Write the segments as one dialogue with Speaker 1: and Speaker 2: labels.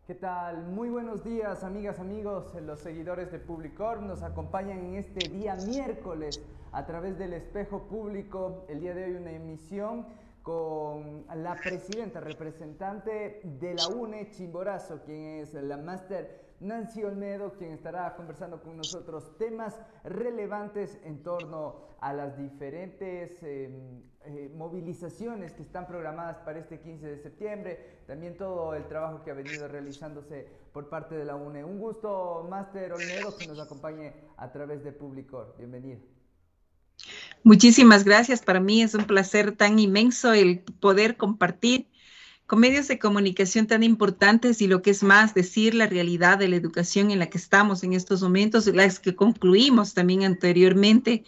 Speaker 1: ¿Qué tal? Muy buenos días, amigas, amigos, los seguidores de Publicorp. Nos acompañan en este día miércoles a través del Espejo Público. El día de hoy una emisión con la presidenta representante de la UNE, Chimborazo, quien es la máster Nancy Olmedo, quien estará conversando con nosotros temas relevantes en torno a las diferentes movilizaciones que están programadas para este 15 de septiembre, también todo el trabajo que ha venido realizándose por parte de la UNE. Un gusto, máster Olmedo, que nos acompañe a través de Publicorp. Bienvenido.
Speaker 2: Muchísimas gracias. Para mí es un placer tan inmenso el poder compartir con medios de comunicación tan importantes y lo que es más, decir la realidad de la educación en la que estamos en estos momentos, las que concluimos también anteriormente,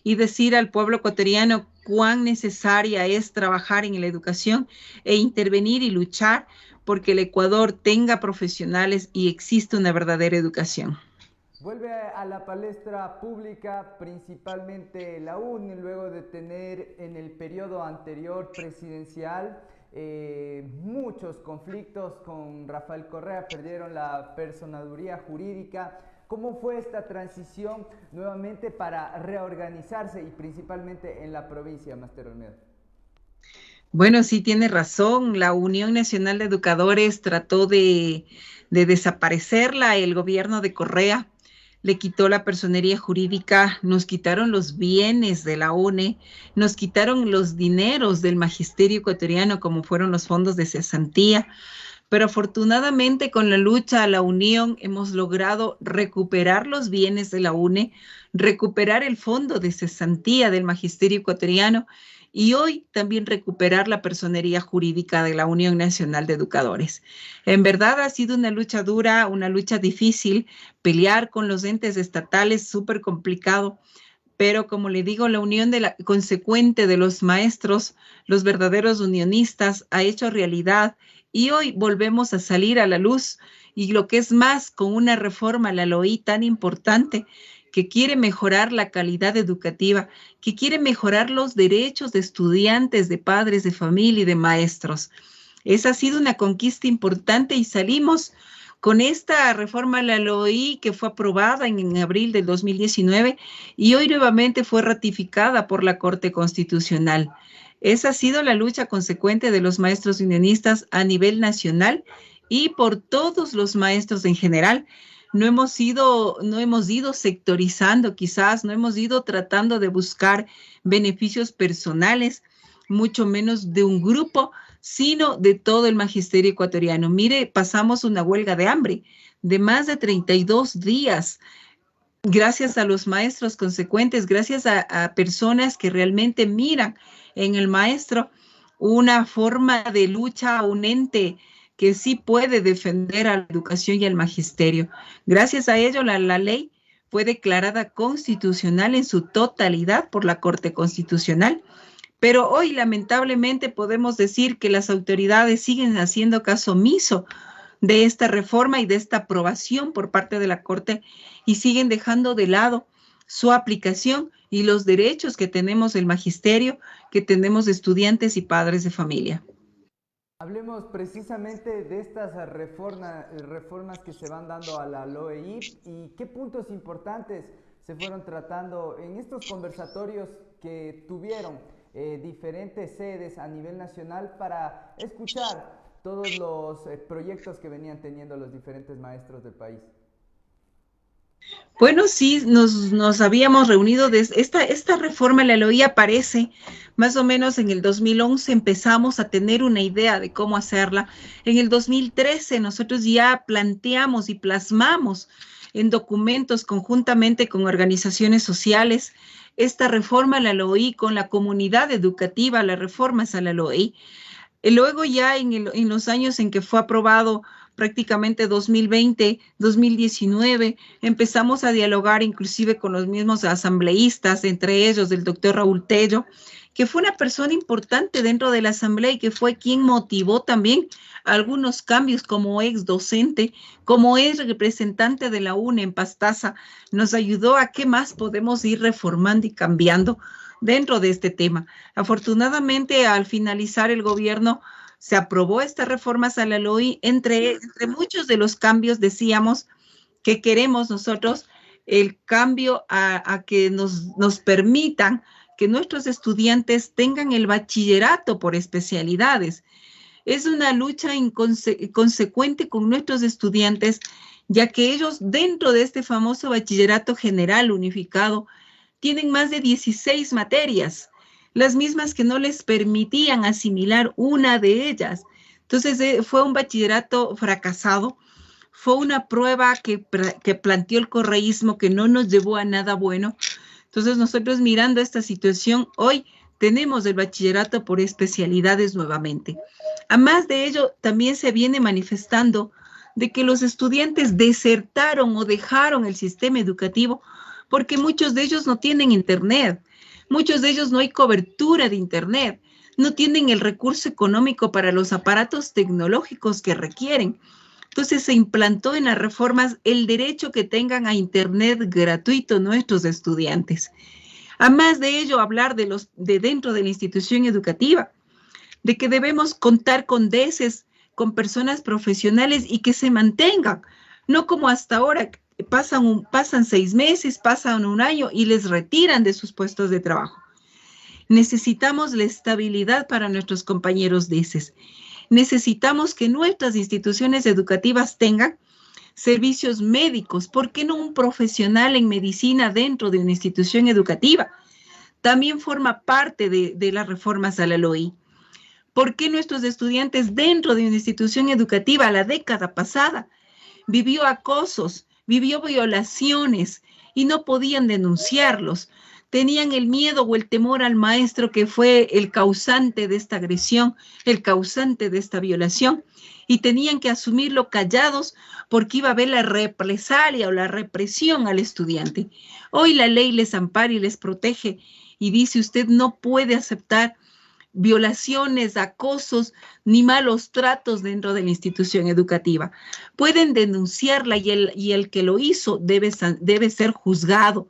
Speaker 2: y decir al pueblo ecuatoriano cuán necesaria es trabajar en la educación e intervenir y luchar porque el Ecuador tenga profesionales y exista una verdadera educación.
Speaker 1: Vuelve a la palestra pública principalmente la UNE, luego de tener en el periodo anterior presidencial muchos conflictos con Rafael Correa, perdieron la personaduría jurídica. ¿Cómo fue esta transición nuevamente para reorganizarse y principalmente en la provincia, máster Olmedo?
Speaker 2: Bueno, sí tiene razón. La Unión Nacional de Educadores trató de desaparecerla. El gobierno de Correa le quitó la personería jurídica, nos quitaron los bienes de la UNE, nos quitaron los dineros del magisterio ecuatoriano, como fueron los fondos de cesantía. Pero afortunadamente con la lucha a la unión hemos logrado recuperar los bienes de la UNE, recuperar el fondo de cesantía del magisterio ecuatoriano y hoy también recuperar la personería jurídica de la Unión Nacional de Educadores. En verdad ha sido una lucha dura, una lucha difícil, pelear con los entes estatales súper complicado, pero como le digo, la unión consecuente de los maestros, los verdaderos unionistas, ha hecho realidad y hoy volvemos a salir a la luz y lo que es más, con una reforma a la LOI tan importante que quiere mejorar la calidad educativa, que quiere mejorar los derechos de estudiantes, de padres, de familia y de maestros. Esa ha sido una conquista importante y salimos con esta reforma a la LOI que fue aprobada en abril del 2019 y hoy nuevamente fue ratificada por la Corte Constitucional. Esa ha sido la lucha consecuente de los maestros unionistas a nivel nacional y por todos los maestros en general. No hemos ido sectorizando quizás, no hemos ido tratando de buscar beneficios personales, mucho menos de un grupo, sino de todo el magisterio ecuatoriano. Mire, pasamos una huelga de hambre de más de 32 días, gracias a los maestros consecuentes, gracias a personas que realmente miran en el maestro una forma de lucha, un ente que sí puede defender a la educación y al magisterio. Gracias a ello, la ley fue declarada constitucional en su totalidad por la Corte Constitucional. Pero hoy, lamentablemente, podemos decir que las autoridades siguen haciendo caso omiso de esta reforma y de esta aprobación por parte de la Corte y siguen dejando de lado su aplicación y los derechos que tenemos el magisterio, que tenemos estudiantes y padres de familia.
Speaker 1: Hablemos precisamente de estas reformas que se van dando a la LOEI y qué puntos importantes se fueron tratando en estos conversatorios que tuvieron diferentes sedes a nivel nacional para escuchar todos los proyectos que venían teniendo los diferentes maestros del país.
Speaker 2: Bueno, sí, nos habíamos reunido. Esta reforma de la LOI aparece más o menos en el 2011, empezamos a tener una idea de cómo hacerla. En el 2013 nosotros ya planteamos y plasmamos en documentos conjuntamente con organizaciones sociales esta reforma a la LOI con la comunidad educativa, las reformas a la LOI. Y luego ya en los años en que fue aprobado prácticamente 2020, 2019, empezamos a dialogar inclusive con los mismos asambleístas, entre ellos el doctor Raúl Tello, que fue una persona importante dentro de la asamblea y que fue quien motivó también algunos cambios como ex docente, como ex representante de la UNE en Pastaza, nos ayudó a qué más podemos ir reformando y cambiando dentro de este tema. Afortunadamente, al finalizar el gobierno, se aprobó estas reformas a la LOI. Entre muchos de los cambios decíamos que queremos nosotros el cambio a que nos permitan que nuestros estudiantes tengan el bachillerato por especialidades. Es una lucha consecuente con nuestros estudiantes, ya que ellos dentro de este famoso bachillerato general unificado tienen más de 16 materias, las mismas que no les permitían asimilar una de ellas. Entonces fue un bachillerato fracasado, fue una prueba que planteó el correísmo que no nos llevó a nada bueno. Entonces nosotros mirando esta situación, hoy tenemos el bachillerato por especialidades nuevamente. Además de ello, también se viene manifestando de que los estudiantes desertaron o dejaron el sistema educativo porque muchos de ellos no tienen internet, muchos de ellos no hay cobertura de internet, no tienen el recurso económico para los aparatos tecnológicos que requieren. Entonces se implantó en las reformas el derecho que tengan a internet gratuito nuestros estudiantes. Además de ello, hablar de dentro de la institución educativa, de que debemos contar con DESES, con personas profesionales y que se mantengan, no como hasta ahora, pasan 6 meses, pasan un año y les retiran de sus puestos de trabajo. Necesitamos la estabilidad para nuestros compañeros DESES. Necesitamos que nuestras instituciones educativas tengan servicios médicos. ¿Por qué no un profesional en medicina dentro de una institución educativa? También forma parte de las reformas a la LOI. ¿Por qué nuestros estudiantes dentro de una institución educativa la década pasada vivió acosos, vivió violaciones y no podían denunciarlos? Tenían el miedo o el temor al maestro que fue el causante de esta agresión, el causante de esta violación, y tenían que asumirlo callados porque iba a haber la represalia o la represión al estudiante. Hoy la ley les ampara y les protege y dice: usted no puede aceptar violaciones, acosos ni malos tratos dentro de la institución educativa. Pueden denunciarla y el que lo hizo debe ser juzgado.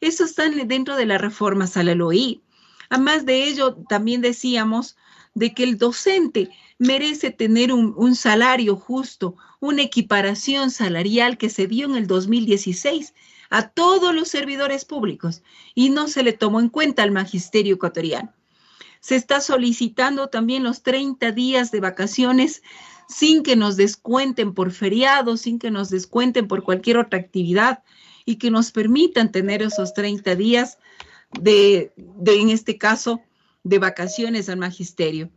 Speaker 2: Eso está dentro de las reformas a la LOI. Además de ello, también decíamos de que el docente merece tener un salario justo, una equiparación salarial que se dio en el 2016 a todos los servidores públicos y no se le tomó en cuenta al magisterio ecuatoriano. Se está solicitando también los 30 días de vacaciones sin que nos descuenten por feriados, sin que nos descuenten por cualquier otra actividad y que nos permitan tener esos 30 días en este caso, de vacaciones al magisterio.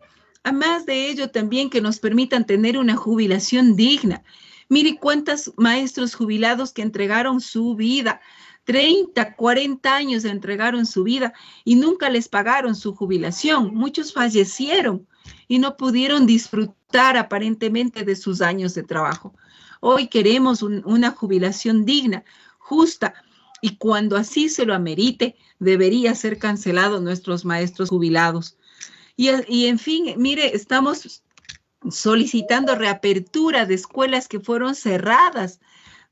Speaker 2: Además de ello, también que nos permitan tener una jubilación digna. Mire cuántos maestros jubilados que entregaron su vida, 30, 40 años entregaron su vida y nunca les pagaron su jubilación. Muchos fallecieron y no pudieron disfrutar aparentemente de sus años de trabajo. Hoy queremos una jubilación digna, justa, y cuando así se lo amerite, debería ser cancelado nuestros maestros jubilados. Y en fin, mire, estamos solicitando reapertura de escuelas que fueron cerradas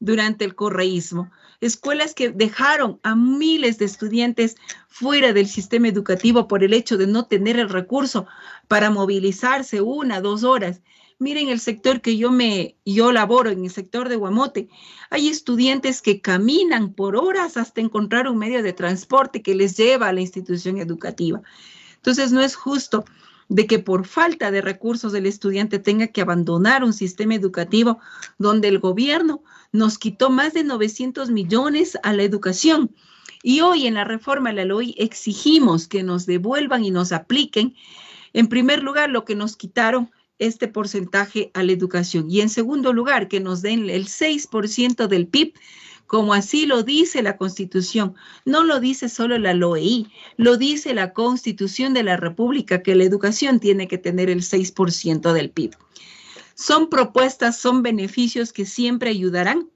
Speaker 2: durante el correísmo, escuelas que dejaron a miles de estudiantes fuera del sistema educativo por el hecho de no tener el recurso para movilizarse 1, 2 horas. Miren el sector que yo laboro, en el sector de Guamote, hay estudiantes que caminan por horas hasta encontrar un medio de transporte que les lleva a la institución educativa. Entonces no es justo de que por falta de recursos el estudiante tenga que abandonar un sistema educativo donde el gobierno nos quitó más de 900 millones a la educación. Y hoy en la reforma de la LOI exigimos que nos devuelvan y nos apliquen, en primer lugar, lo que nos quitaron, este porcentaje a la educación. Y en segundo lugar, que nos den el 6% del PIB como así lo dice la Constitución. No lo dice solo la LOEI, lo dice la Constitución de la República, que la educación tiene que tener el 6% del PIB. Son propuestas, son beneficios que siempre ayudarán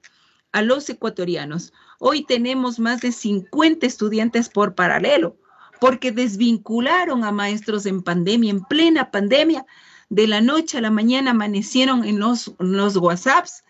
Speaker 2: a los ecuatorianos. Hoy tenemos más de 50 estudiantes por paralelo, porque desvincularon a maestros en pandemia, en plena pandemia. De la noche a la mañana amanecieron en los WhatsApps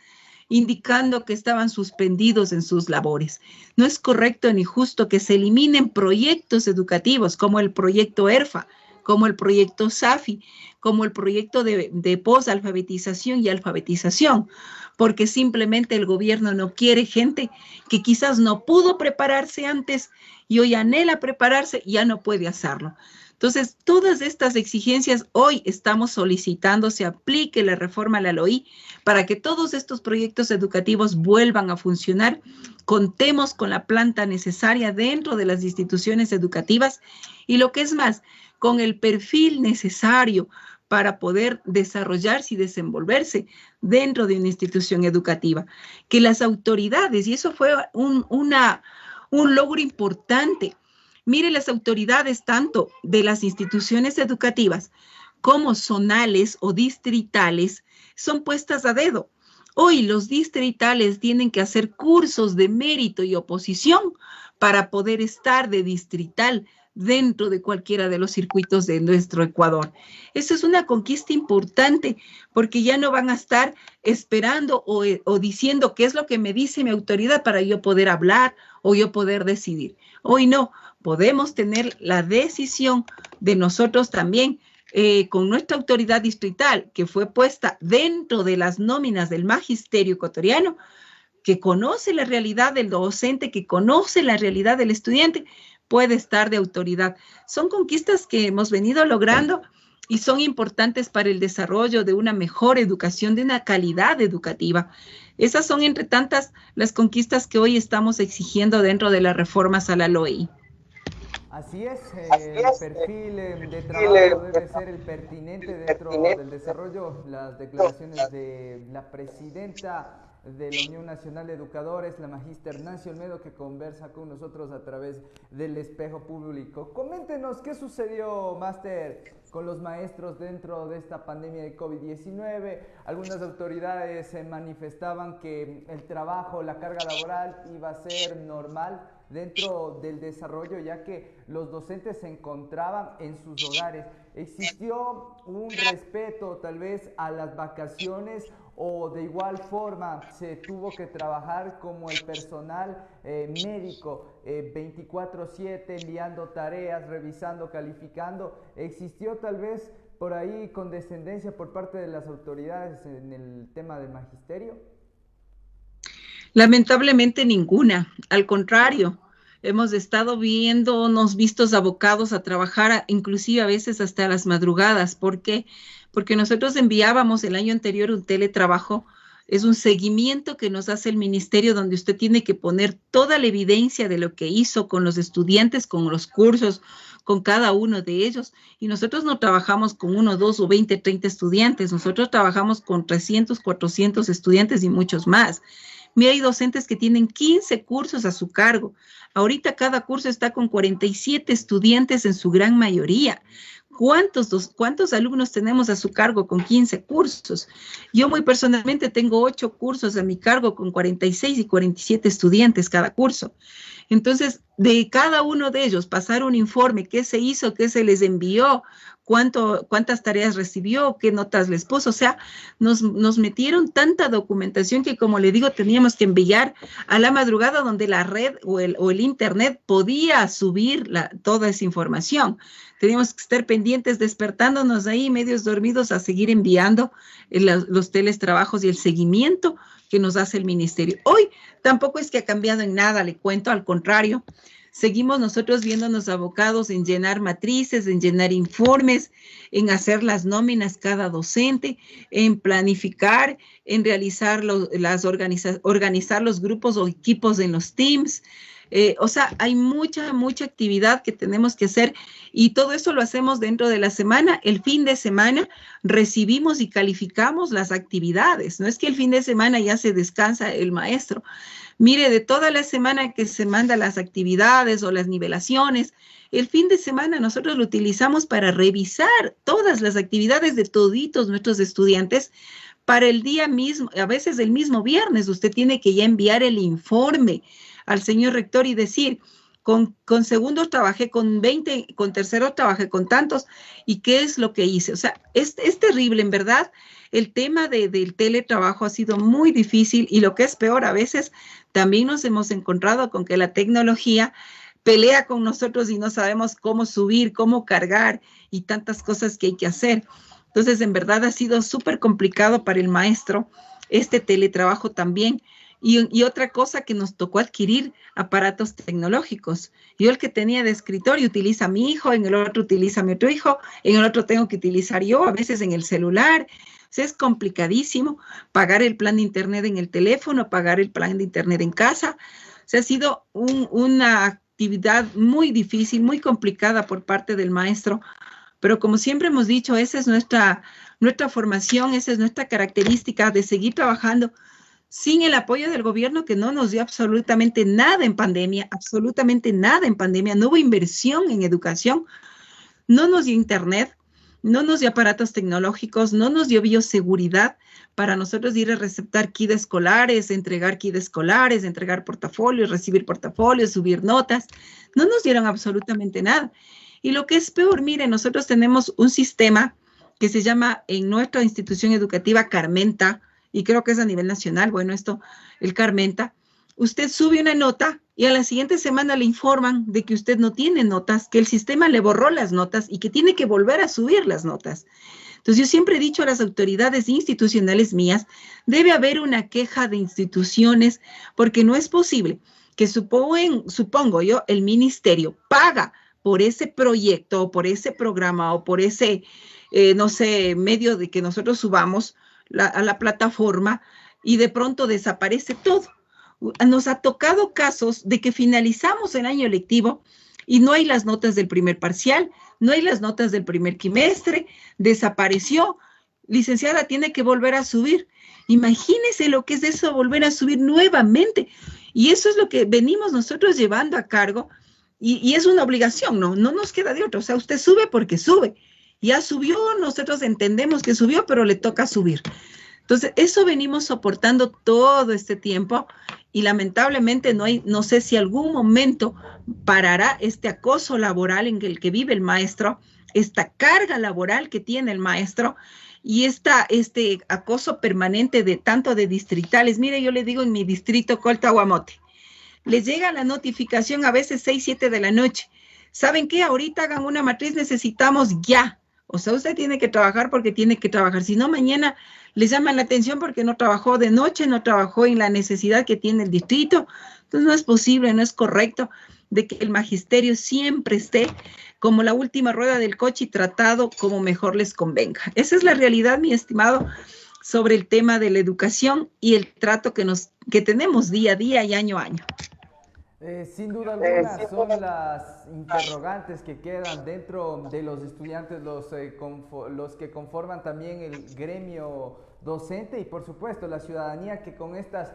Speaker 2: indicando que estaban suspendidos en sus labores. No es correcto ni justo que se eliminen proyectos educativos como el proyecto ERFA, como el proyecto SAFI, como el proyecto de posalfabetización y alfabetización, porque simplemente el gobierno no quiere gente que quizás no pudo prepararse antes y hoy anhela prepararse y ya no puede hacerlo. Entonces, todas estas exigencias hoy estamos solicitando se aplique la reforma a la LOI para que todos estos proyectos educativos vuelvan a funcionar. Contemos con la planta necesaria dentro de las instituciones educativas y lo que es más, con el perfil necesario para poder desarrollarse y desenvolverse dentro de una institución educativa. Que las autoridades, y eso fue un logro importante. Mire, las autoridades tanto de las instituciones educativas como zonales o distritales son puestas a dedo. Hoy los distritales tienen que hacer cursos de mérito y oposición para poder estar de distrital dentro de cualquiera de los circuitos de nuestro Ecuador. Eso es una conquista importante porque ya no van a estar esperando o diciendo qué es lo que me dice mi autoridad para yo poder hablar o yo poder decidir. Hoy no, podemos tener la decisión de nosotros también con nuestra autoridad distrital que fue puesta dentro de las nóminas del magisterio ecuatoriano, que conoce la realidad del docente, que conoce la realidad del estudiante, puede estar de autoridad. Son conquistas que hemos venido logrando y son importantes para el desarrollo de una mejor educación, de una calidad educativa. Esas son, entre tantas, las conquistas que hoy estamos exigiendo dentro de las reformas a la LOEI.
Speaker 1: Así es, el perfil de trabajo debe ser el pertinente dentro del desarrollo. Las declaraciones de la presidenta de la Unión Nacional de Educadores, la magíster Nancy Olmedo, que conversa con nosotros a través del espejo público. Coméntenos qué sucedió, máster, con los maestros dentro de esta pandemia de COVID-19. Algunas autoridades manifestaban que el trabajo, la carga laboral iba a ser normal dentro del desarrollo, ya que los docentes se encontraban en sus hogares. ¿Existió un respeto tal vez a las vacaciones o de igual forma se tuvo que trabajar como el personal médico 24/7 enviando tareas, revisando, calificando? ¿Existió tal vez por ahí condescendencia por parte de las autoridades en el tema del magisterio?
Speaker 2: Lamentablemente ninguna, al contrario, hemos estado viéndonos vistos abocados a trabajar inclusive a veces hasta las madrugadas. ¿Por qué? Porque nosotros enviábamos el año anterior un teletrabajo, es un seguimiento que nos hace el ministerio donde usted tiene que poner toda la evidencia de lo que hizo con los estudiantes, con los cursos, con cada uno de ellos. Y nosotros no trabajamos con 1, 2 o 20, 30 estudiantes, nosotros trabajamos con 300, 400 estudiantes y muchos más. Mira, hay docentes que tienen 15 cursos a su cargo. Ahorita cada curso está con 47 estudiantes en su gran mayoría. ¿Cuántos alumnos tenemos a su cargo con 15 cursos? Yo muy personalmente tengo 8 cursos a mi cargo con 46 y 47 estudiantes cada curso. Entonces, de cada uno de ellos pasar un informe, qué se hizo, qué se les envió, cuántas tareas recibió, qué notas les puso. O sea, nos metieron tanta documentación que, como le digo, teníamos que enviar a la madrugada donde la red o el internet podía subir toda esa información. Teníamos que estar pendientes, despertándonos ahí, medios dormidos, a seguir enviando los teletrabajos y el seguimiento que nos hace el ministerio. Hoy tampoco es que ha cambiado en nada, le cuento, al contrario. Seguimos nosotros viéndonos abocados en llenar matrices, en llenar informes, en hacer las nóminas cada docente, en planificar, en realizar organizar los grupos o equipos en los teams, O sea, hay mucha actividad que tenemos que hacer y todo eso lo hacemos dentro de la semana. El fin de semana recibimos y calificamos las actividades. No es que el fin de semana ya se descansa el maestro. Mire, de toda la semana que se manda las actividades o las nivelaciones, el fin de semana nosotros lo utilizamos para revisar todas las actividades de toditos nuestros estudiantes para el día mismo, a veces el mismo viernes, usted tiene que ya enviar el informe al señor rector y decir, con segundos trabajé con 20, con terceros trabajé con tantos, y qué es lo que hice. O sea, es terrible, en verdad. El tema del teletrabajo ha sido muy difícil y lo que es peor, a veces también nos hemos encontrado con que la tecnología pelea con nosotros y no sabemos cómo subir, cómo cargar y tantas cosas que hay que hacer. Entonces, en verdad ha sido súper complicado para el maestro este teletrabajo también. Y otra cosa que nos tocó adquirir aparatos tecnológicos. Yo el que tenía de escritorio utiliza a mi hijo, en el otro utiliza a mi otro hijo, en el otro tengo que utilizar yo, a veces en el celular. O sea, es complicadísimo pagar el plan de internet en el teléfono, pagar el plan de internet en casa. O sea, ha sido una actividad muy difícil, muy complicada por parte del maestro, pero como siempre hemos dicho, esa es nuestra formación, esa es nuestra característica de seguir trabajando sin el apoyo del gobierno que no nos dio absolutamente nada en pandemia, absolutamente nada en pandemia, no hubo inversión en educación, no nos dio internet, no nos dio aparatos tecnológicos, no nos dio bioseguridad para nosotros ir a receptar kits escolares, entregar kits escolares, entregar portafolios, recibir portafolios, subir notas. No nos dieron absolutamente nada. Y lo que es peor, mire, nosotros tenemos un sistema que se llama en nuestra institución educativa Carmenta, y creo que es a nivel nacional, bueno, esto, el Carmenta, usted sube una nota y a la siguiente semana le informan de que usted no tiene notas, que el sistema le borró las notas y que tiene que volver a subir las notas. Entonces yo siempre he dicho a las autoridades institucionales mías, debe haber una queja de instituciones porque no es posible que supongo yo, el ministerio paga por ese proyecto o por ese programa o por ese, no sé, medio de que nosotros subamos a la plataforma y de pronto desaparece todo. Nos ha tocado casos de que finalizamos el año lectivo y no hay las notas del primer parcial, no hay las notas del primer quimestre, desapareció. Licenciada, tiene que volver a subir. Imagínese lo que es eso, volver a subir nuevamente. Y eso es lo que venimos nosotros llevando a cargo y es una obligación, ¿no? No nos queda de otra. O sea, usted sube porque sube. Ya subió, nosotros entendemos que subió, pero le toca subir. Entonces, eso venimos soportando todo este tiempo y lamentablemente no sé si algún momento parará este acoso laboral en el que vive el maestro, esta carga laboral que tiene el maestro y este acoso permanente de tanto de distritales. Mire, yo le digo en mi distrito Coltahuamote, les llega la notificación a veces 6, 7 de la noche. ¿Saben qué? Ahorita hagan una matriz, necesitamos ya. O sea, usted tiene que trabajar porque tiene que trabajar. Si no, mañana les llaman la atención porque no trabajó de noche, no trabajó en la necesidad que tiene el distrito. Entonces no es posible, no es correcto de que el magisterio siempre esté como la última rueda del coche y tratado como mejor les convenga. Esa es la realidad, mi estimado, sobre el tema de la educación y el trato que tenemos día a día y año a año.
Speaker 1: Sin duda alguna son las interrogantes que quedan dentro de los estudiantes, los que conforman también el gremio docente y por supuesto la ciudadanía que con estas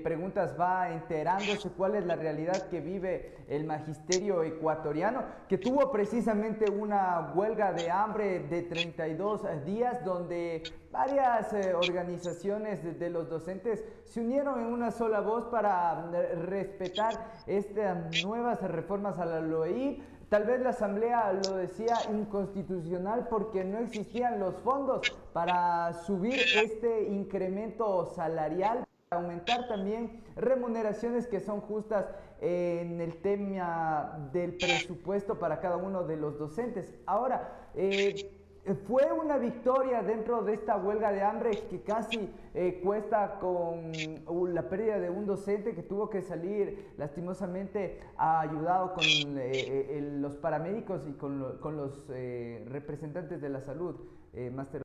Speaker 1: preguntas va enterándose cuál es la realidad que vive el magisterio ecuatoriano, que tuvo precisamente una huelga de hambre de 32 días donde varias organizaciones de los docentes se unieron en una sola voz para respetar estas nuevas reformas a la LOEI. Tal vez la Asamblea lo decía inconstitucional porque no existían los fondos para subir este incremento salarial, para aumentar también remuneraciones que son justas en el tema del presupuesto para cada uno de los docentes. Ahora, fue una victoria dentro de esta huelga de hambre que casi cuesta con la pérdida de un docente que tuvo que salir lastimosamente ayudado con los paramédicos y con los representantes de la salud, Máster.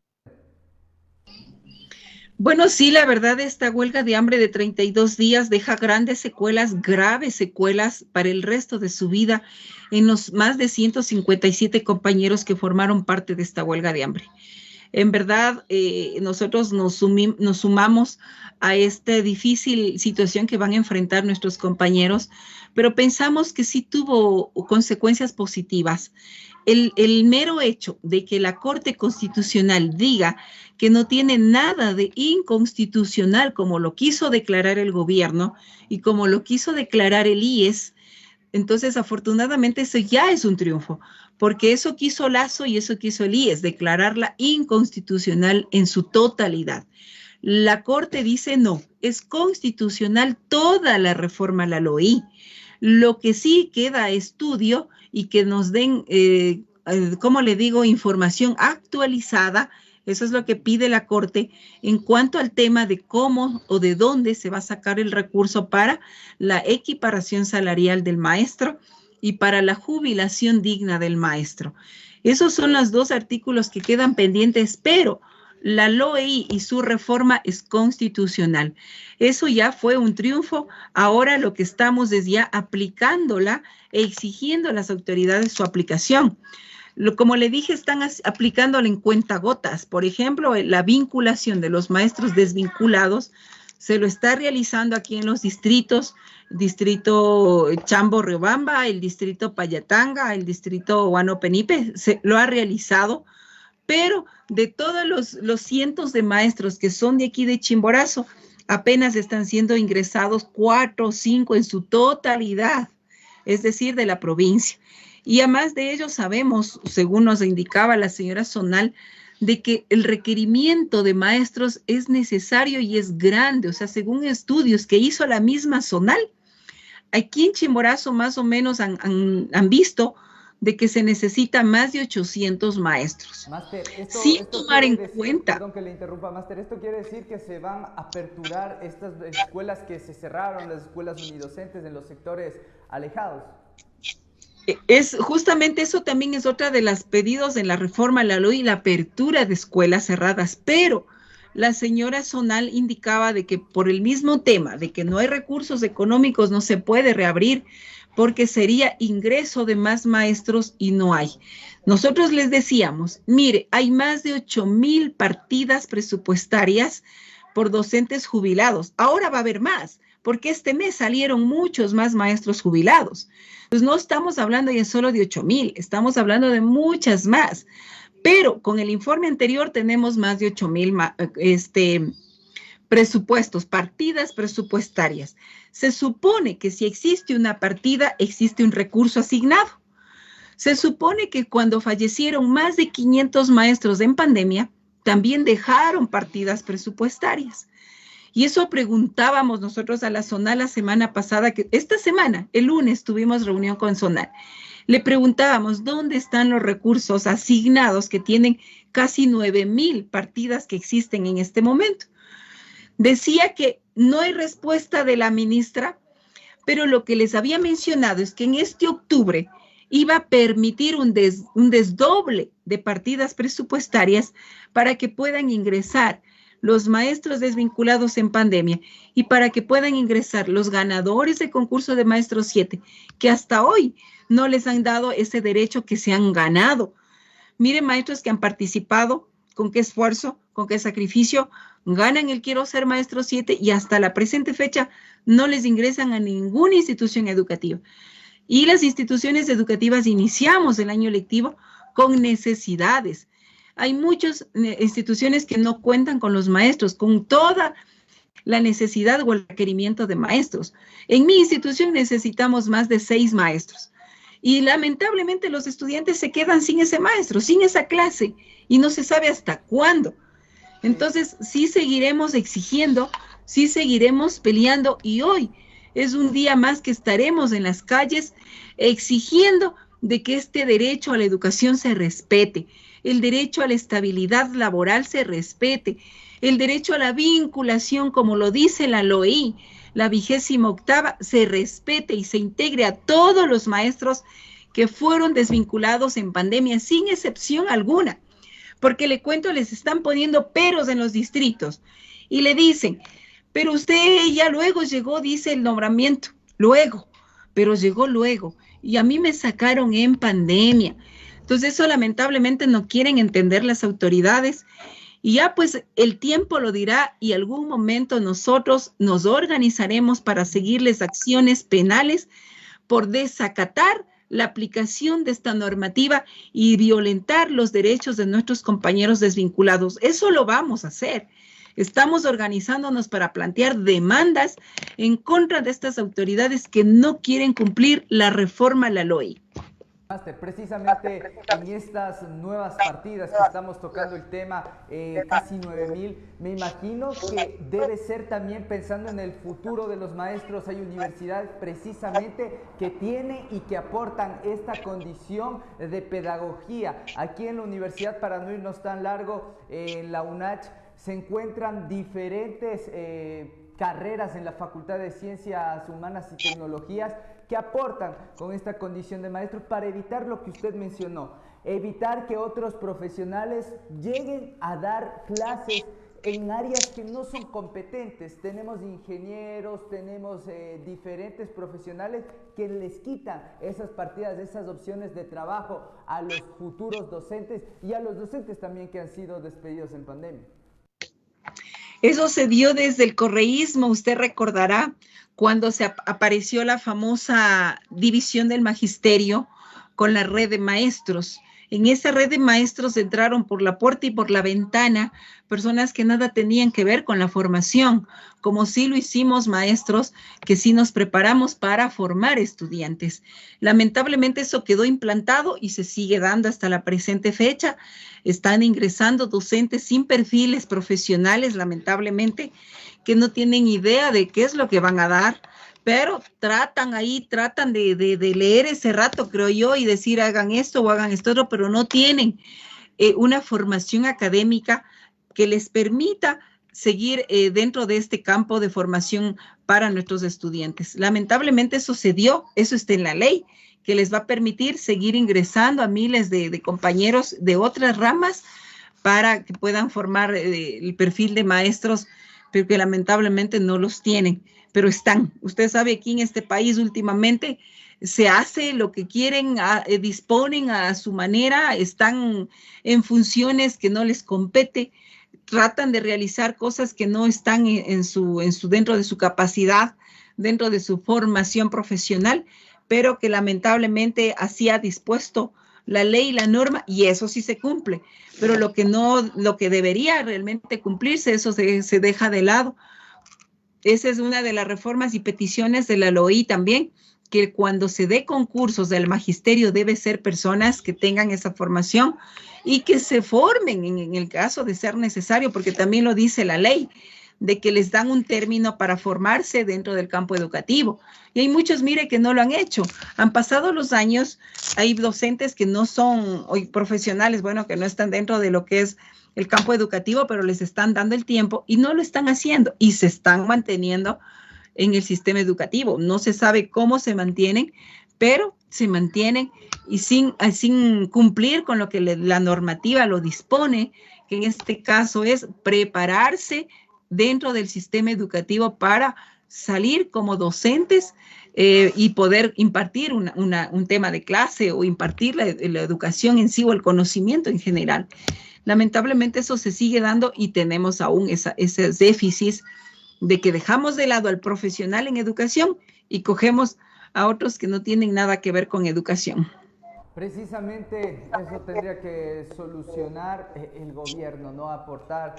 Speaker 2: Bueno, sí, la verdad, esta huelga de hambre de 32 días deja grandes secuelas, graves secuelas para el resto de su vida en los más de 157 compañeros que formaron parte de esta huelga de hambre. En verdad, nosotros nos sumamos a esta difícil situación que van a enfrentar nuestros compañeros, pero pensamos que sí tuvo consecuencias positivas. El mero hecho de que la Corte Constitucional diga que no tiene nada de inconstitucional como lo quiso declarar el gobierno y como lo quiso declarar el IES, entonces afortunadamente eso ya es un triunfo, porque eso quiso Lazo y eso quiso el IES, declararla inconstitucional en su totalidad. La Corte dice no, es constitucional toda la reforma a la LOI. Lo que sí queda estudio y que nos den, ¿cómo le digo?, información actualizada. Eso es lo que pide la Corte en cuanto al tema de cómo o de dónde se va a sacar el recurso para la equiparación salarial del maestro y para la jubilación digna del maestro. Esos son los dos artículos que quedan pendientes, pero la LOI y su reforma es constitucional. Eso ya fue un triunfo. Ahora lo que estamos es ya aplicándola e exigiendo a las autoridades su aplicación. Como le dije, están aplicándola en cuentagotas. Por ejemplo, la vinculación de los maestros desvinculados se lo está realizando aquí en los distritos, distrito Chambo-Riobamba, el distrito Payatanga, el distrito Huano-Penipe, se lo ha realizado, pero de todos los cientos de maestros que son de aquí de Chimborazo, apenas están siendo ingresados 4 o 5 en su totalidad, es decir, de la provincia. Y además de ello sabemos, según nos indicaba la señora Zonal, de que el requerimiento de maestros es necesario y es grande. O sea, según estudios que hizo la misma Zonal, aquí en Chimborazo más o menos han visto de que se necesita más de 800 maestros.
Speaker 1: Máster,
Speaker 2: sin tomar en cuenta.
Speaker 1: Perdón que le interrumpa, Máster, ¿esto quiere decir que se van a aperturar estas escuelas que se cerraron, las escuelas unidocentes en los sectores alejados?
Speaker 2: Es justamente eso también es otra de los pedidos en la reforma a la LOI, la apertura de escuelas cerradas, pero la señora Zonal indicaba de que por el mismo tema, de que no hay recursos económicos, no se puede reabrir porque sería ingreso de más maestros y no hay. Nosotros les decíamos, mire, hay más de 8,000 partidas presupuestarias por docentes jubilados. Ahora va a haber más, porque este mes salieron muchos más maestros jubilados. Pues no estamos hablando ya solo de 8,000, estamos hablando de muchas más. Pero con el informe anterior tenemos más de 8,000 presupuestos, partidas presupuestarias. Se supone que si existe una partida, existe un recurso asignado. Se supone que cuando fallecieron más de 500 maestros en pandemia, también dejaron partidas presupuestarias. Y eso preguntábamos nosotros a la Zonal la semana pasada, que esta semana, el lunes, tuvimos reunión con Zonal. Le preguntábamos dónde están los recursos asignados que tienen casi 9,000 partidas que existen en este momento. Decía que no hay respuesta de la ministra, pero lo que les había mencionado es que en este octubre iba a permitir un desdoble de partidas presupuestarias para que puedan ingresar los maestros desvinculados en pandemia y para que puedan ingresar los ganadores del concurso de Maestros 7, que hasta hoy no les han dado ese derecho que se han ganado. Miren, maestros que han participado, con qué esfuerzo, con qué sacrificio, ganan el Quiero Ser Maestro 7 y hasta la presente fecha no les ingresan a ninguna institución educativa. Y las instituciones educativas iniciamos el año lectivo con necesidades. Hay muchas instituciones que no cuentan con los maestros, con toda la necesidad o el requerimiento de maestros. En mi institución necesitamos más de 6 maestros. Y lamentablemente los estudiantes se quedan sin ese maestro, sin esa clase, y no se sabe hasta cuándo. Entonces, sí seguiremos exigiendo, sí seguiremos peleando, y hoy es un día más que estaremos en las calles exigiendo de que este derecho a la educación se respete, el derecho a la estabilidad laboral se respete, el derecho a la vinculación, como lo dice la LOI, la 28ª, se respete y se integre a todos los maestros que fueron desvinculados en pandemia, sin excepción alguna. Porque le cuento, les están poniendo peros en los distritos. y le dicen, pero usted ya luego llegó, dice el nombramiento, luego, pero llegó luego, y a mí me sacaron en pandemia. Entonces eso lamentablemente no quieren entender las autoridades y ya pues el tiempo lo dirá y algún momento nosotros nos organizaremos para seguirles acciones penales por desacatar la aplicación de esta normativa y violentar los derechos de nuestros compañeros desvinculados. Eso lo vamos a hacer. Estamos organizándonos para plantear demandas en contra de estas autoridades que no quieren cumplir la reforma a la LOI.
Speaker 1: Precisamente en estas nuevas partidas que estamos tocando el tema, casi 9.000, me imagino que debe ser también pensando en el futuro de los maestros. Hay universidades precisamente que tienen y que aportan esta condición de pedagogía. Aquí en la universidad, para no irnos tan largo, en la UNACH se encuentran diferentes carreras en la Facultad de Ciencias Humanas y Tecnologías que aportan con esta condición de maestro para evitar lo que usted mencionó, evitar que otros profesionales lleguen a dar clases en áreas que no son competentes. Tenemos ingenieros, tenemos diferentes profesionales que les quitan esas partidas, esas opciones de trabajo a los futuros docentes y a los docentes también que han sido despedidos en pandemia.
Speaker 2: Eso se dio desde el correísmo, usted recordará, cuando se apareció la famosa división del magisterio con la red de maestros. En esa red de maestros entraron por la puerta y por la ventana personas que nada tenían que ver con la formación, como sí lo hicimos maestros, que sí nos preparamos para formar estudiantes. Lamentablemente eso quedó implantado y se sigue dando hasta la presente fecha. Están ingresando docentes sin perfiles profesionales, lamentablemente, que no tienen idea de qué es lo que van a dar, pero tratan de leer ese rato, creo yo, y decir hagan esto o hagan esto otro, pero no tienen una formación académica que les permita seguir dentro de este campo de formación para nuestros estudiantes. Lamentablemente eso se dio, eso está en la ley, que les va a permitir seguir ingresando a miles de compañeros de otras ramas para que puedan formar el perfil de maestros, pero que lamentablemente no los tienen, pero están. Usted sabe, aquí en este país últimamente se hace lo que quieren, disponen a su manera, están en funciones que no les compete, tratan de realizar cosas que no están dentro de su capacidad, dentro de su formación profesional, pero que lamentablemente así ha dispuesto la ley y la norma, y eso sí se cumple, pero lo que debería realmente cumplirse, eso se deja de lado. Esa es una de las reformas y peticiones de la LOI también, que cuando se dé concursos del magisterio debe ser personas que tengan esa formación y que se formen en el caso de ser necesario, porque también lo dice la ley, de que les dan un término para formarse dentro del campo educativo. Y hay muchos, mire, que no lo han hecho. Han pasado los años, hay docentes que no son hoy profesionales, bueno, que no están dentro de lo que es el campo educativo, pero les están dando el tiempo y no lo están haciendo y se están manteniendo en el sistema educativo. No se sabe cómo se mantienen, pero se mantienen y sin cumplir con lo que la normativa lo dispone, que en este caso es prepararse dentro del sistema educativo para salir como docentes y poder impartir un tema de clase o impartir la educación en sí o el conocimiento en general. Lamentablemente eso se sigue dando y tenemos aún esos déficits de que dejamos de lado al profesional en educación y cogemos a otros que no tienen nada que ver con educación.
Speaker 1: Precisamente eso tendría que solucionar el gobierno, ¿no? Aportar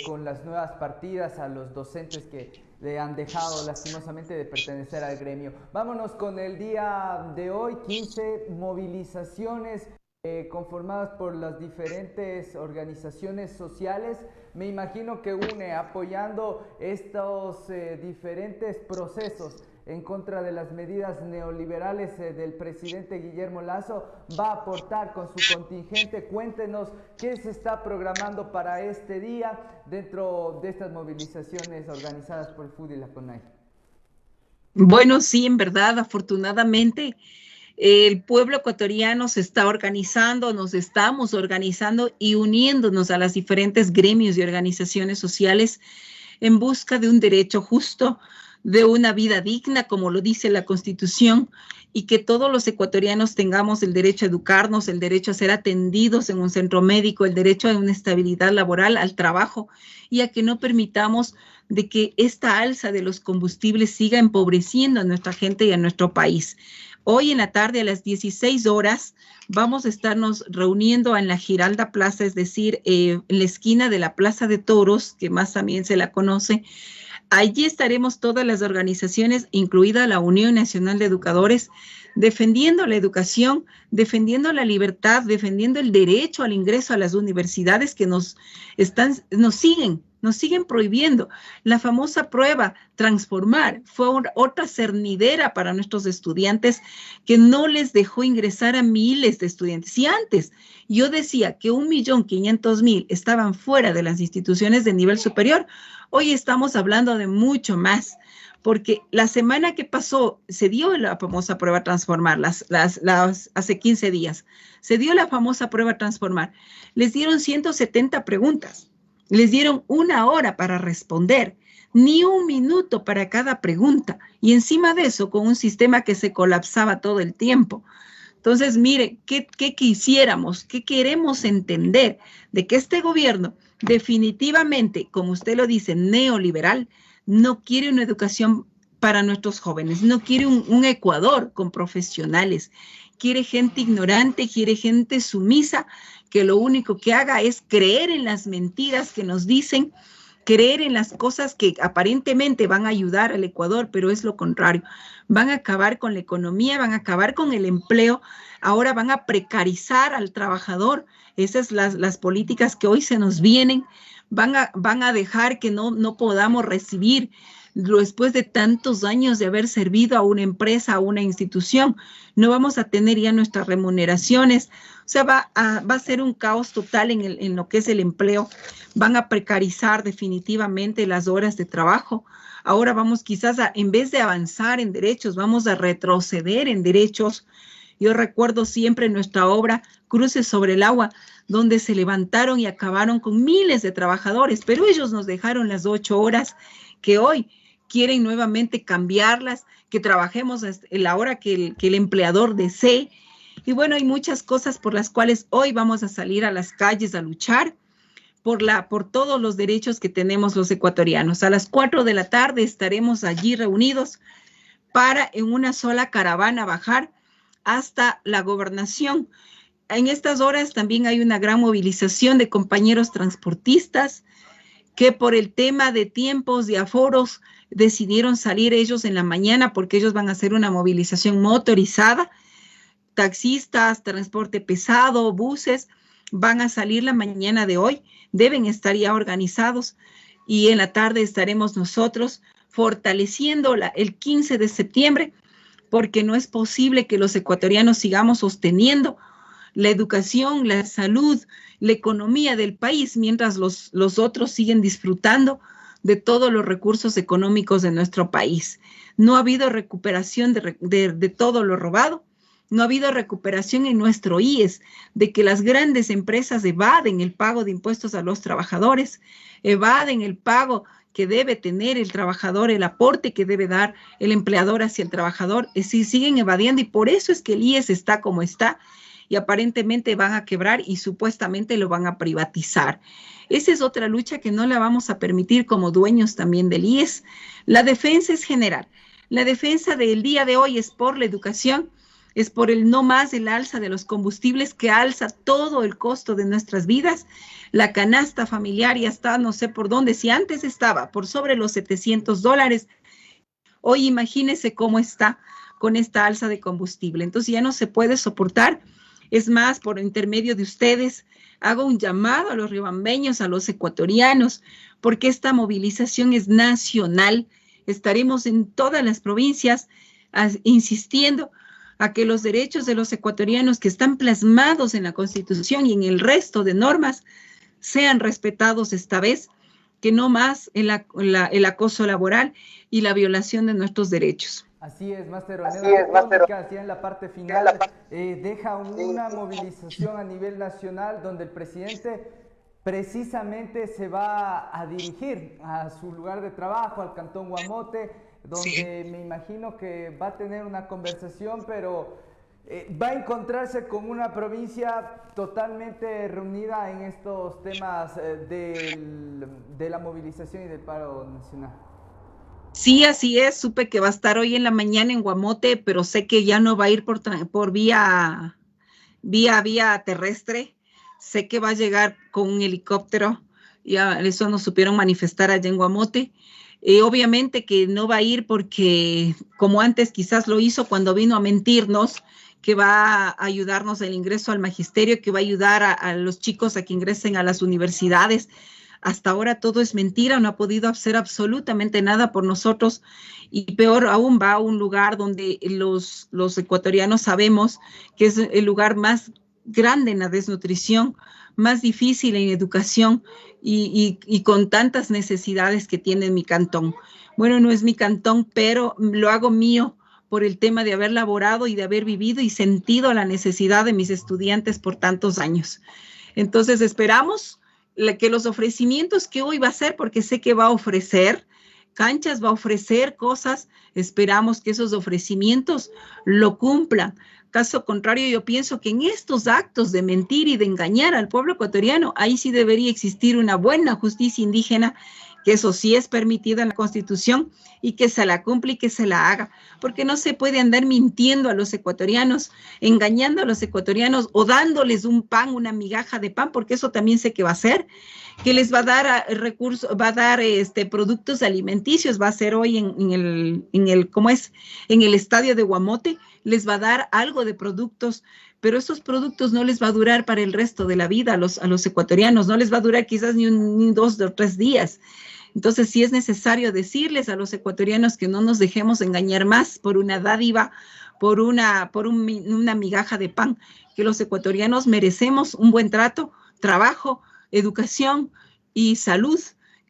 Speaker 1: con las nuevas partidas a los docentes que le han dejado lastimosamente de pertenecer al gremio. Vámonos con el día de hoy, 15 movilizaciones conformadas por las diferentes organizaciones sociales. Me imagino que UNE, apoyando estos diferentes procesos en contra de las medidas neoliberales del presidente Guillermo Lasso, va a aportar con su contingente. Cuéntenos qué se está programando para este día dentro de estas movilizaciones organizadas por el FUD y la CONAIE.
Speaker 2: Bueno, sí, en verdad, afortunadamente, el pueblo ecuatoriano se está organizando, nos estamos organizando y uniéndonos a las diferentes gremios y organizaciones sociales en busca de un derecho justo, de una vida digna, como lo dice la Constitución, y que todos los ecuatorianos tengamos el derecho a educarnos, el derecho a ser atendidos en un centro médico, el derecho a una estabilidad laboral, al trabajo, y a que no permitamos de que esta alza de los combustibles siga empobreciendo a nuestra gente y a nuestro país. Hoy en la tarde a las 16 horas vamos a estarnos reuniendo en la Giralda Plaza, es decir, en la esquina de la Plaza de Toros, que más también se la conoce. Allí estaremos todas las organizaciones, incluida la Unión Nacional de Educadores, defendiendo la educación, defendiendo la libertad, defendiendo el derecho al ingreso a las universidades que nos siguen prohibiendo. La famosa prueba Transformar fue otra cernidera para nuestros estudiantes que no les dejó ingresar a miles de estudiantes. Y antes yo decía que 1.500.000 estaban fuera de las instituciones de nivel superior, hoy estamos hablando de mucho más, porque la semana que pasó se dio la famosa prueba Transformar, hace 15 días, se dio la famosa prueba Transformar. Les dieron 170 preguntas, les dieron 1 hora para responder, ni 1 minuto para cada pregunta, y encima de eso con un sistema que se colapsaba todo el tiempo. Entonces, mire, ¿qué quisiéramos, qué queremos entender de que este gobierno definitivamente, como usted lo dice, neoliberal, no quiere una educación para nuestros jóvenes, no quiere un Ecuador con profesionales, quiere gente ignorante, quiere gente sumisa, que lo único que haga es creer en las mentiras que nos dicen, creer en las cosas que aparentemente van a ayudar al Ecuador, pero es lo contrario. Van a acabar con la economía, van a acabar con el empleo, ahora van a precarizar al trabajador. Esas las políticas que hoy se nos vienen, van a dejar que no podamos recibir, después de tantos años de haber servido a una empresa, a una institución, no vamos a tener ya nuestras remuneraciones. O sea, va a ser un caos total en lo que es el empleo. Van a precarizar definitivamente las horas de trabajo. Ahora vamos quizás en vez de avanzar en derechos, vamos a retroceder en derechos. Yo recuerdo siempre nuestra obra Cruces sobre el Agua, donde se levantaron y acabaron con miles de trabajadores, pero ellos nos dejaron las 8 horas que hoy quieren nuevamente cambiarlas, que trabajemos en la hora que el empleador desee. Y bueno, hay muchas cosas por las cuales hoy vamos a salir a las calles a luchar por todos los derechos que tenemos los ecuatorianos. A las 4 de la tarde estaremos allí reunidos para en una sola caravana bajar hasta la gobernación. En estas horas también hay una gran movilización de compañeros transportistas que por el tema de tiempos, de aforos, decidieron salir ellos en la mañana porque ellos van a hacer una movilización motorizada. Taxistas, transporte pesado, buses, van a salir la mañana de hoy, deben estar ya organizados y en la tarde estaremos nosotros fortaleciendo el 15 de septiembre porque no es posible que los ecuatorianos sigamos sosteniendo la educación, la salud, la economía del país, mientras los otros siguen disfrutando de todos los recursos económicos de nuestro país. No ha habido recuperación de todo lo robado, no ha habido recuperación en nuestro IES, de que las grandes empresas evaden el pago de impuestos a los trabajadores, evaden el pago que debe tener el trabajador, el aporte que debe dar el empleador hacia el trabajador, es decir, siguen evadiendo y por eso es que el IES está como está y aparentemente van a quebrar y supuestamente lo van a privatizar. Esa es otra lucha que no la vamos a permitir como dueños también del IES. La defensa es general. La defensa del día de hoy es por la educación, es por el no más el alza de los combustibles que alza todo el costo de nuestras vidas. La canasta familiar ya está, no sé por dónde, si antes estaba por sobre los $700, hoy imagínese cómo está con esta alza de combustible. Entonces ya no se puede soportar. Es más, por intermedio de ustedes, hago un llamado a los riobambeños, a los ecuatorianos, porque esta movilización es nacional. Estaremos en todas las provincias insistiendo a que los derechos de los ecuatorianos que están plasmados en la Constitución y en el resto de normas sean respetados esta vez, que no más el acoso laboral y la violación de nuestros derechos.
Speaker 1: Así es, Máster Olmedo. Ya en la parte final deja una movilización a nivel nacional donde el presidente precisamente se va a dirigir a su lugar de trabajo, al Cantón Guamote, donde me imagino que va a tener una conversación, pero va a encontrarse con una provincia totalmente reunida en estos temas de la movilización y del paro nacional.
Speaker 2: Sí, así es. Supe que va a estar hoy en la mañana en Guamote, pero sé que ya no va a ir por vía terrestre. Sé que va a llegar con un helicóptero. Ya eso nos supieron manifestar allá en Guamote. Obviamente que no va a ir porque, como antes quizás lo hizo cuando vino a mentirnos, que va a ayudarnos el ingreso al magisterio, que va a ayudar a los chicos a que ingresen a las universidades. Hasta ahora todo es mentira, no ha podido hacer absolutamente nada por nosotros y peor aún va a un lugar donde los ecuatorianos sabemos que es el lugar más grande en la desnutrición, más difícil en educación y con tantas necesidades que tiene mi cantón. Bueno, no es mi cantón, pero lo hago mío por el tema de haber laborado y de haber vivido y sentido la necesidad de mis estudiantes por tantos años. Entonces esperamos que los ofrecimientos que hoy va a hacer, porque sé que va a ofrecer canchas, va a ofrecer cosas, esperamos que esos ofrecimientos lo cumplan. Caso contrario, yo pienso que en estos actos de mentir y de engañar al pueblo ecuatoriano, ahí sí debería existir una buena justicia indígena, que eso sí es permitido en la Constitución y que se la cumpla y que se la haga, porque no se puede andar mintiendo a los ecuatorianos, engañando a los ecuatorianos o dándoles un pan, una migaja de pan, porque eso también sé que va a hacer, que les va a dar recursos, va a dar productos alimenticios, va a ser hoy ¿cómo es? En el estadio de Guamote, les va a dar algo de productos, pero esos productos no les va a durar para el resto de la vida a los ecuatorianos, no les va a durar quizás ni 2 o 3 días. Entonces sí es necesario decirles a los ecuatorianos que no nos dejemos engañar más por una dádiva, por una migaja de pan, que los ecuatorianos merecemos un buen trato, trabajo, educación y salud,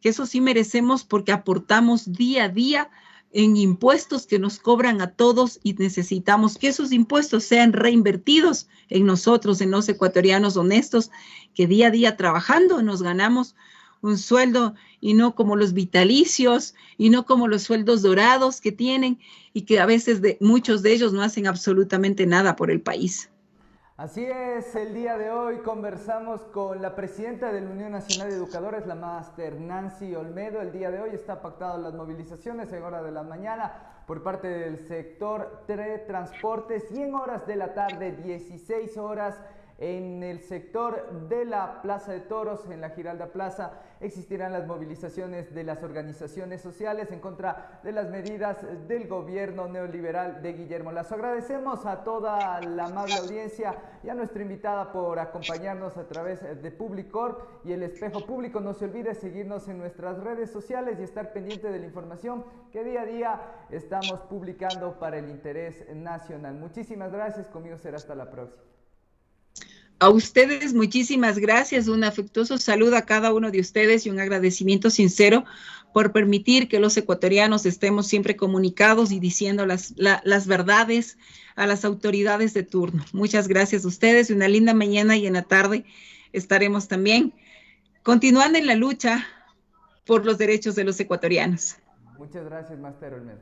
Speaker 2: que eso sí merecemos porque aportamos día a día en impuestos que nos cobran a todos y necesitamos que esos impuestos sean reinvertidos en nosotros, en los ecuatorianos honestos, que día a día trabajando nos ganamos un sueldo y no como los vitalicios y no como los sueldos dorados que tienen y que a veces muchos de ellos no hacen absolutamente nada por el país.
Speaker 1: Así es, el día de hoy conversamos con la presidenta de la Unión Nacional de Educadores, la máster Nancy Olmedo. El día de hoy está pactado las movilizaciones en horas de la mañana por parte del sector de transportes y en horas de la tarde, 16 horas, en el sector de la Plaza de Toros, en la Giralda Plaza, existirán las movilizaciones de las organizaciones sociales en contra de las medidas del gobierno neoliberal de Guillermo Lasso. Agradecemos a toda la amable audiencia y a nuestra invitada por acompañarnos a través de Publicorp y el Espejo Público. No se olvide seguirnos en nuestras redes sociales y estar pendiente de la información que día a día estamos publicando para el interés nacional. Muchísimas gracias, conmigo será hasta la próxima.
Speaker 2: A ustedes muchísimas gracias, un afectuoso saludo a cada uno de ustedes y un agradecimiento sincero por permitir que los ecuatorianos estemos siempre comunicados y diciendo las verdades a las autoridades de turno. Muchas gracias a ustedes y una linda mañana y en la tarde estaremos también continuando en la lucha por los derechos de los ecuatorianos.
Speaker 1: Muchas gracias, máster Olmedo.